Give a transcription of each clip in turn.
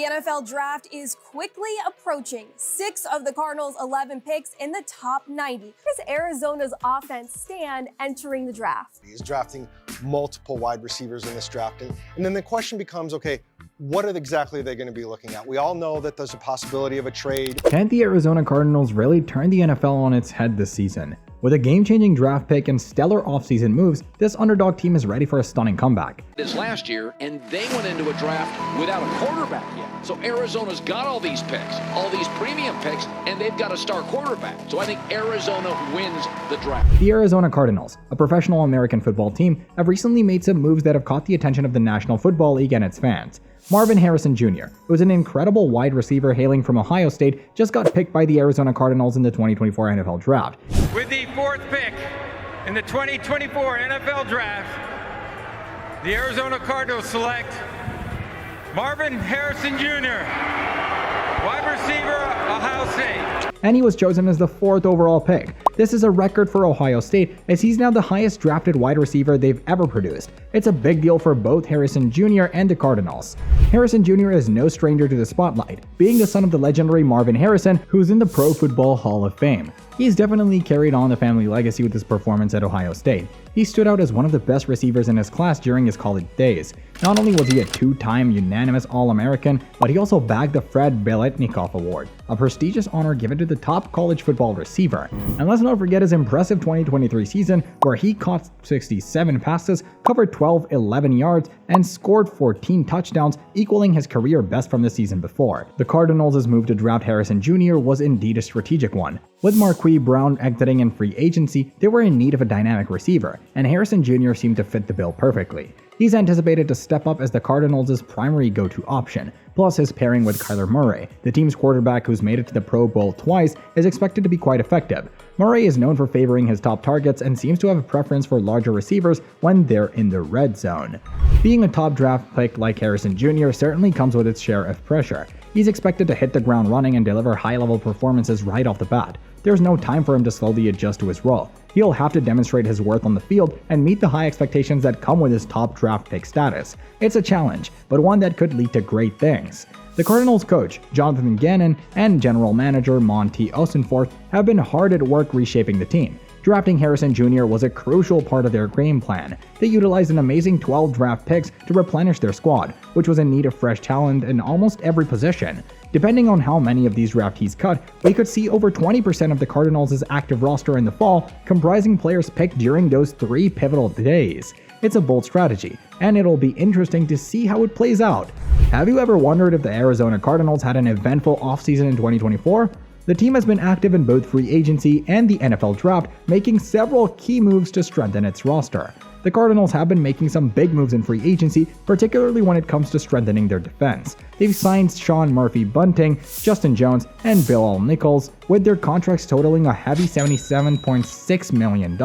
The NFL draft is quickly approaching. 6 of the Cardinals' 11 picks in the top 90. Where does Arizona's offense stand entering the draft? He's drafting multiple wide receivers in this draft. And then the question becomes, okay, what exactly are they going to be looking at? We all know that there's a possibility of a trade. Can the Arizona Cardinals really turn the NFL on its head this season? With a game-changing draft pick and stellar offseason moves, this underdog team is ready for a stunning comeback. This last year, and they went into a draft without a quarterback yet. So Arizona's got all these picks, all these premium picks, and they've got a star quarterback. So I think Arizona wins the draft. The Arizona Cardinals, a professional American football team, have recently made some moves that have caught the attention of the National Football League and its fans. Marvin Harrison Jr., who is an incredible wide receiver hailing from Ohio State, just got picked by the Arizona Cardinals in the 2024 NFL Draft. With the 4th pick in the 2024 NFL Draft, the Arizona Cardinals select Marvin Harrison Jr., wide receiver, Ohio State. And he was chosen as the 4th overall pick. This is a record for Ohio State, as he's now the highest drafted wide receiver they've ever produced. It's a big deal for both Harrison Jr. and the Cardinals. Harrison Jr. is no stranger to the spotlight, being the son of the legendary Marvin Harrison, who's in the Pro Football Hall of Fame. He's definitely carried on the family legacy with his performance at Ohio State. He stood out as one of the best receivers in his class during his college days. Not only was he a 2-time unanimous All-American, but he also bagged the Fred Biletnikoff Award, a prestigious honor given to the top college football receiver. And let's not forget his impressive 2023 season, where he caught 67 passes, covered 11 yards, and scored 14 touchdowns, equaling his career best from the season before. The Cardinals' move to draft Harrison Jr. was indeed a strategic one. With Marquise Brown exiting in free agency, they were in need of a dynamic receiver, and Harrison Jr. seemed to fit the bill perfectly. He's anticipated to step up as the Cardinals' primary go-to option. Plus, his pairing with Kyler Murray, the team's quarterback who's made it to the Pro Bowl twice, is expected to be quite effective. Murray is known for favoring his top targets and seems to have a preference for larger receivers when they're in the red zone. Being a top draft pick like Harrison Jr. certainly comes with its share of pressure. He's expected to hit the ground running and deliver high-level performances right off the bat. There's no time for him to slowly adjust to his role. He'll have to demonstrate his worth on the field and meet the high expectations that come with his top draft pick status. It's a challenge, but one that could lead to great things. The Cardinals coach, Jonathan Gannon, and general manager Monty Ossenfort have been hard at work reshaping the team. Drafting Harrison Jr. was a crucial part of their game plan. They utilized an amazing 12 draft picks to replenish their squad, which was in need of fresh talent in almost every position. Depending on how many of these draftees cut, we could see over 20% of the Cardinals' active roster in the fall comprising players picked during those 3 pivotal days. It's a bold strategy, and it'll be interesting to see how it plays out. Have you ever wondered if the Arizona Cardinals had an eventful offseason in 2024? The team has been active in both free agency and the NFL draft, making several key moves to strengthen its roster. The Cardinals have been making some big moves in free agency, particularly when it comes to strengthening their defense. They've signed Sean Murphy-Bunting, Justin Jones, and Bill Nichols, with their contracts totaling a heavy $77.6 million.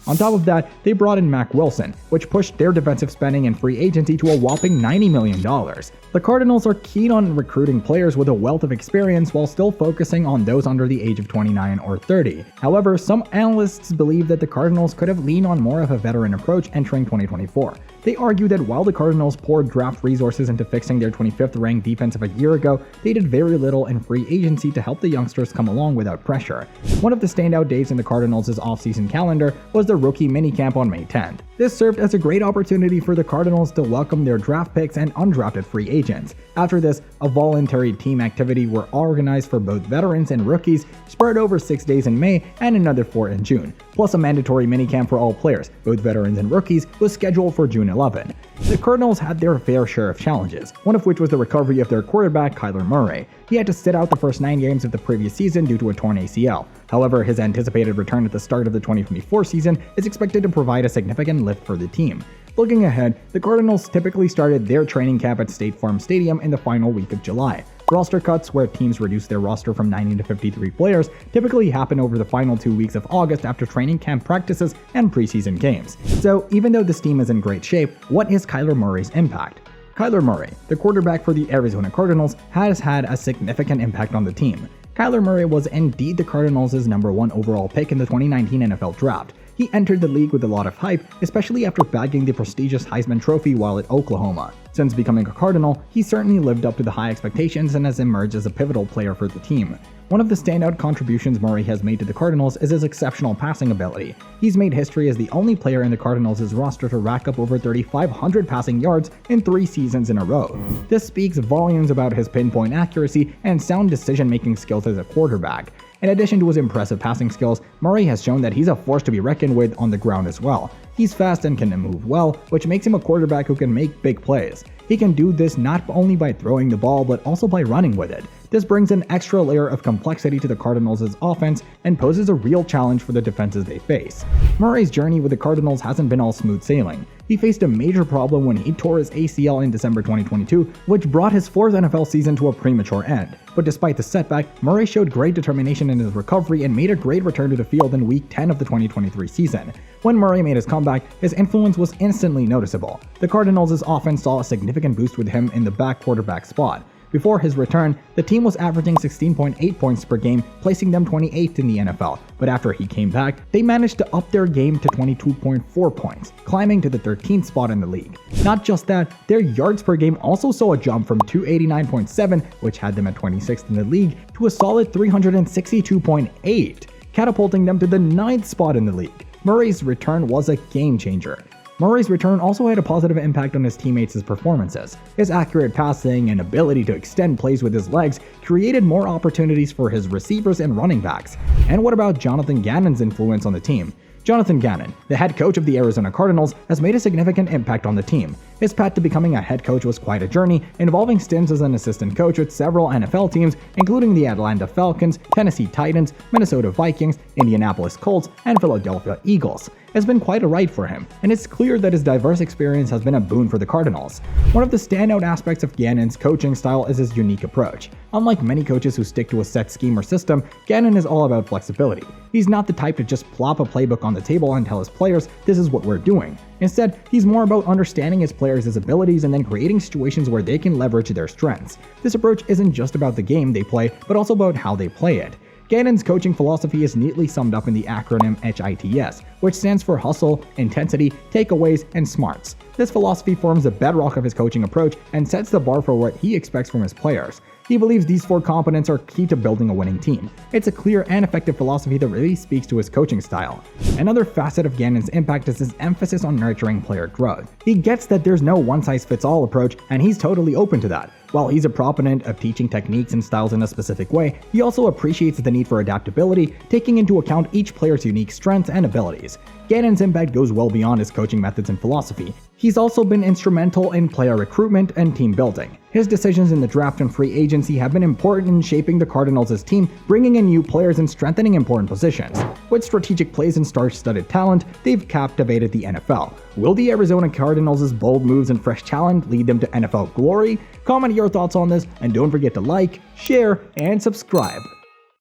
On top of that, they brought in Mack Wilson, which pushed their defensive spending in free agency to a whopping $90 million. The Cardinals are keen on recruiting players with a wealth of experience while still focusing on those under the age of 29 or 30. However, some analysts believe that the Cardinals could have leaned on more of a veteran approach entering 2024. They argue that while the Cardinals poured draft resources into fixing their 25th ranked defense of a year ago, they did very little in free agency to help the youngsters come along without pressure. One of the standout days in the Cardinals' offseason calendar was the rookie minicamp on May 10th. This served as a great opportunity for the Cardinals to welcome their draft picks and undrafted free agents. After this, a voluntary team activity were organized for both veterans and rookies, spread over 6 days in May and another 4 in June, plus a mandatory minicamp for all players, both veterans and rookies, was scheduled for June 11. The Cardinals had their fair share of challenges, one of which was the recovery of their quarterback Kyler Murray. He had to sit out the first 9 games of the previous season due to a torn ACL. However, his anticipated return at the start of the 2024 season is expected to provide a significant lift for the team. Looking ahead, the Cardinals typically started their training camp at State Farm Stadium in the final week of July. Roster cuts, where teams reduce their roster from 90 to 53 players, typically happen over the final 2 weeks of August after training camp practices and preseason games. So, even though this team is in great shape, what is Kyler Murray's impact? Kyler Murray, the quarterback for the Arizona Cardinals, has had a significant impact on the team. Kyler Murray was indeed the Cardinals' #1 overall pick in the 2019 NFL Draft. He entered the league with a lot of hype, especially after bagging the prestigious Heisman Trophy while at Oklahoma. Since becoming a Cardinal, he certainly lived up to the high expectations and has emerged as a pivotal player for the team. One of the standout contributions Murray has made to the Cardinals is his exceptional passing ability. He's made history as the only player in the Cardinals' roster to rack up over 3,500 passing yards in 3 seasons in a row. This speaks volumes about his pinpoint accuracy and sound decision-making skills as a quarterback. In addition to his impressive passing skills, Murray has shown that he's a force to be reckoned with on the ground as well. He's fast and can move well, which makes him a quarterback who can make big plays. He can do this not only by throwing the ball, but also by running with it. This brings an extra layer of complexity to the Cardinals' offense and poses a real challenge for the defenses they face. Murray's journey with the Cardinals hasn't been all smooth sailing. He faced a major problem when he tore his ACL in December 2022, which brought his 4th NFL season to a premature end. But despite the setback, Murray showed great determination in his recovery and made a great return to the field in Week 10 of the 2023 season. When Murray made his comeback, his influence was instantly noticeable. The Cardinals' offense saw a significant boost with him in the back quarterback spot. Before his return, the team was averaging 16.8 points per game, placing them 28th in the NFL, but after he came back, they managed to up their game to 22.4 points, climbing to the 13th spot in the league. Not just that, their yards per game also saw a jump from 289.7, which had them at 26th in the league, to a solid 362.8, catapulting them to the 9th spot in the league. Murray's return was a game changer. Murray's return also had a positive impact on his teammates' performances. His accurate passing and ability to extend plays with his legs created more opportunities for his receivers and running backs. And what about Jonathan Gannon's influence on the team? Jonathan Gannon, the head coach of the Arizona Cardinals, has made a significant impact on the team. His path to becoming a head coach was quite a journey, involving stints as an assistant coach with several NFL teams, including the Atlanta Falcons, Tennessee Titans, Minnesota Vikings, Indianapolis Colts, and Philadelphia Eagles. It's been quite a ride for him, and it's clear that his diverse experience has been a boon for the Cardinals. One of the standout aspects of Gannon's coaching style is his unique approach. Unlike many coaches who stick to a set scheme or system, Gannon is all about flexibility. He's not the type to just plop a playbook on the table and tell his players, this is what we're doing. Instead, he's more about understanding his players' abilities and then creating situations where they can leverage their strengths. This approach isn't just about the game they play, but also about how they play it. Gannon's coaching philosophy is neatly summed up in the acronym HITS, which stands for Hustle, Intensity, Takeaways, and Smarts. This philosophy forms the bedrock of his coaching approach and sets the bar for what he expects from his players. He believes these 4 components are key to building a winning team. It's a clear and effective philosophy that really speaks to his coaching style. Another facet of Gannon's impact is his emphasis on nurturing player growth. He gets that there's no one-size-fits-all approach, and he's totally open to that. While he's a proponent of teaching techniques and styles in a specific way, he also appreciates the need for adaptability, taking into account each player's unique strengths and abilities. Gannon's impact goes well beyond his coaching methods and philosophy. He's also been instrumental in player recruitment and team building. His decisions in the draft and free agency have been important in shaping the Cardinals' team, bringing in new players and strengthening important positions. With strategic plays and star-studded talent, they've captivated the NFL. Will the Arizona Cardinals' bold moves and fresh talent lead them to NFL glory? Comment your thoughts on this, and don't forget to like, share, and subscribe.